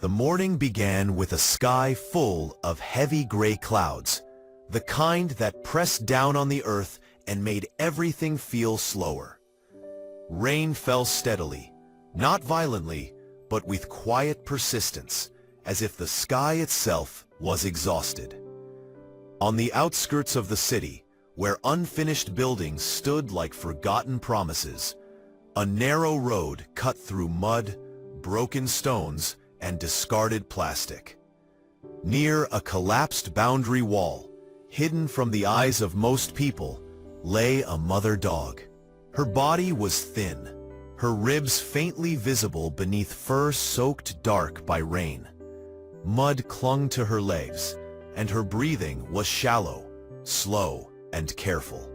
The morning began with a sky full of heavy gray clouds, the kind that pressed down on the earth and made everything feel slower. Rain fell steadily, not violently, but with quiet persistence, as if the sky itself was exhausted. On the outskirts of the city, where unfinished buildings stood like forgotten promises, a narrow road cut through mud, broken stones, and discarded plastic. Near a collapsed boundary wall, hidden from the eyes of most people, lay a mother dog. Her body was thin, her ribs faintly visible beneath fur soaked dark by rain. Mud clung to her legs, and her breathing was shallow, slow, and careful.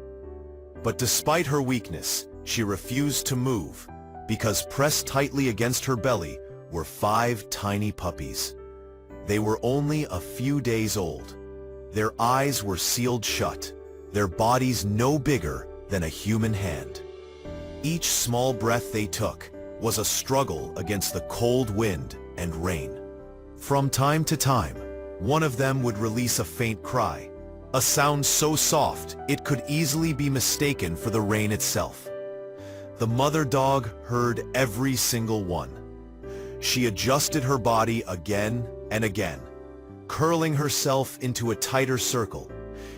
But despite her weakness, she refused to move, because pressed tightly against her belly were 5 tiny puppies. They were only a few days old. Their eyes were sealed shut, their bodies no bigger than a human hand. Each small breath they took was a struggle against the cold wind and rain. From time to time, one of them would release a faint cry, a sound so soft it could easily be mistaken for the rain itself. The mother dog heard every single one. She adjusted her body again and again, curling herself into a tighter circle,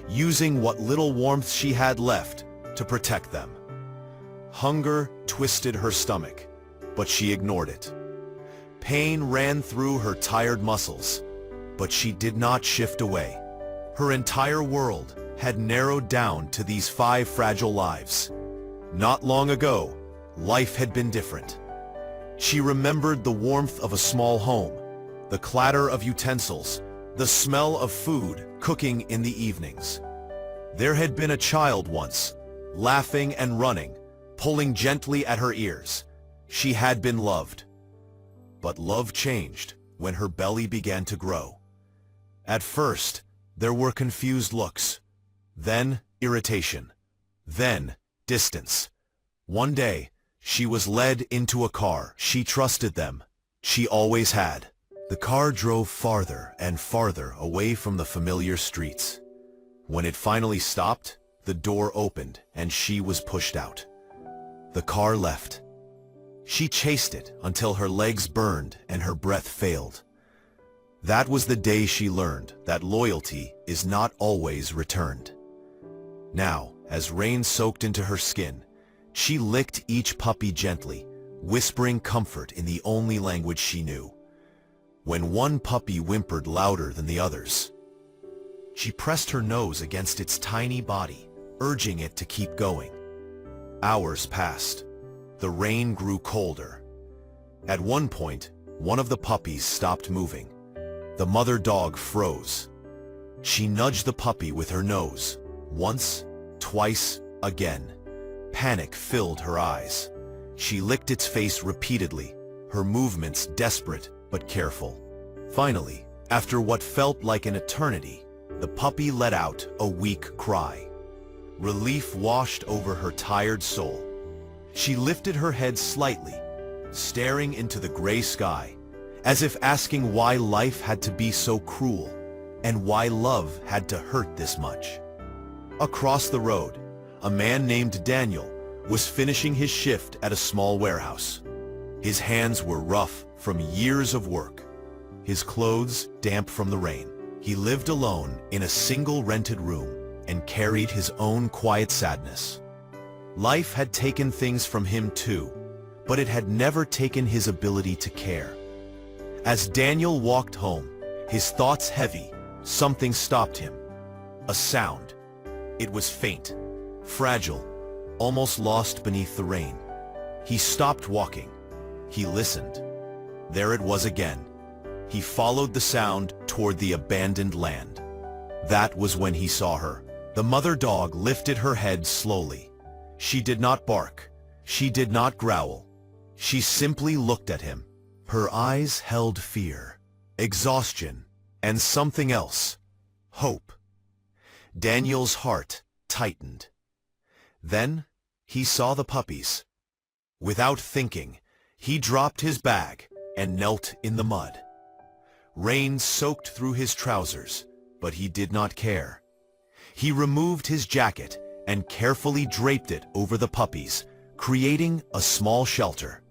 using what little warmth she had left to protect them. Hunger twisted her stomach, but she ignored it. Pain ran through her tired muscles, but she did not shift away. Her entire world had narrowed down to these 5 fragile lives. Not long ago, life had been different. She remembered the warmth of a small home, the clatter of utensils, the smell of food cooking in the evenings. There had been a child once, laughing and running, pulling gently at her ears. She had been loved. But love changed when her belly began to grow. At first, there were confused looks, then irritation, then distance. One day, she was led into a car. She trusted them. She always had. The car drove farther and farther away from the familiar streets. When it finally stopped, the door opened and she was pushed out. The car left. She chased it until her legs burned and her breath failed. That was the day she learned that loyalty is not always returned. Now, as rain soaked into her skin, she licked each puppy gently, whispering comfort in the only language she knew. When one puppy whimpered louder than the others, she pressed her nose against its tiny body, urging it to keep going. Hours passed. The rain grew colder. At one point, one of the puppies stopped moving. The mother dog froze. She nudged the puppy with her nose, once, twice, again. Panic filled her eyes. She licked its face repeatedly, her movements desperate but careful. Finally, after what felt like an eternity, the puppy let out a weak cry. Relief washed over her tired soul. She lifted her head slightly, staring into the gray sky, as if asking why life had to be so cruel, and why love had to hurt this much. Across the road, a man named Daniel was finishing his shift at a small warehouse. His hands were rough from years of work, his clothes damp from the rain. He lived alone in a single rented room and carried his own quiet sadness. Life had taken things from him too, but it had never taken his ability to care. As Daniel walked home, his thoughts heavy, something stopped him. A sound. It was faint, fragile, almost lost beneath the rain. He stopped walking. He listened. There it was again. He followed the sound toward the abandoned land. That was when he saw her. The mother dog lifted her head slowly. She did not bark. She did not growl. She simply looked at him. Her eyes held fear, exhaustion, and something else. Hope. Daniel's heart tightened. Then he saw the puppies. Without thinking, he dropped his bag and knelt in the mud. Rain soaked through his trousers, but he did not care. He removed his jacket and carefully draped it over the puppies, creating a small shelter.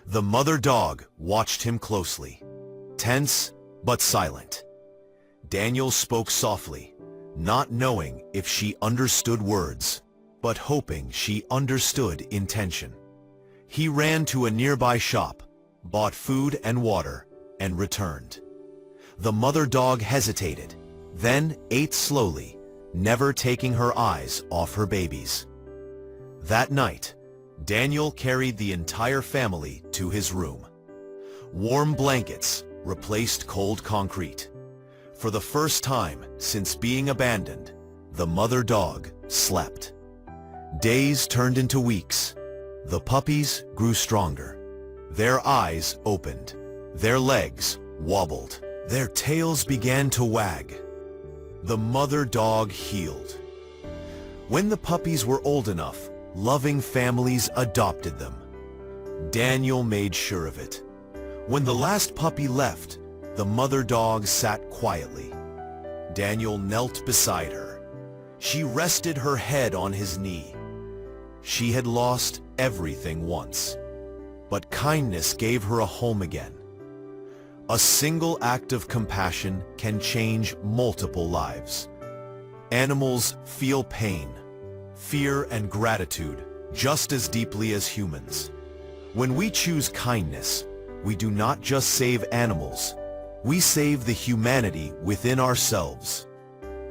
The mother dog watched him closely, tense but silent. Daniel spoke softly, not knowing if she understood words, but hoping she understood intention. He ran to a nearby shop, bought food and water, and returned. The mother dog hesitated, then ate slowly, never taking her eyes off her babies. That night, Daniel carried the entire family to his room. Warm blankets replaced cold concrete. For the first time since being abandoned, the mother dog slept. Days turned into weeks. The puppies grew stronger. Their eyes opened. Their legs wobbled. Their tails began to wag. The mother dog healed. When the puppies were old enough, loving families adopted them. Daniel made sure of it. When the last puppy left, the mother dog sat quietly. Daniel knelt beside her. She rested her head on his knee. She had lost everything once, but kindness gave her a home again. A single act of compassion can change multiple lives. Animals feel pain, fear, and gratitude just as deeply as humans. When we choose kindness, we do not just save animals, we save the humanity within ourselves.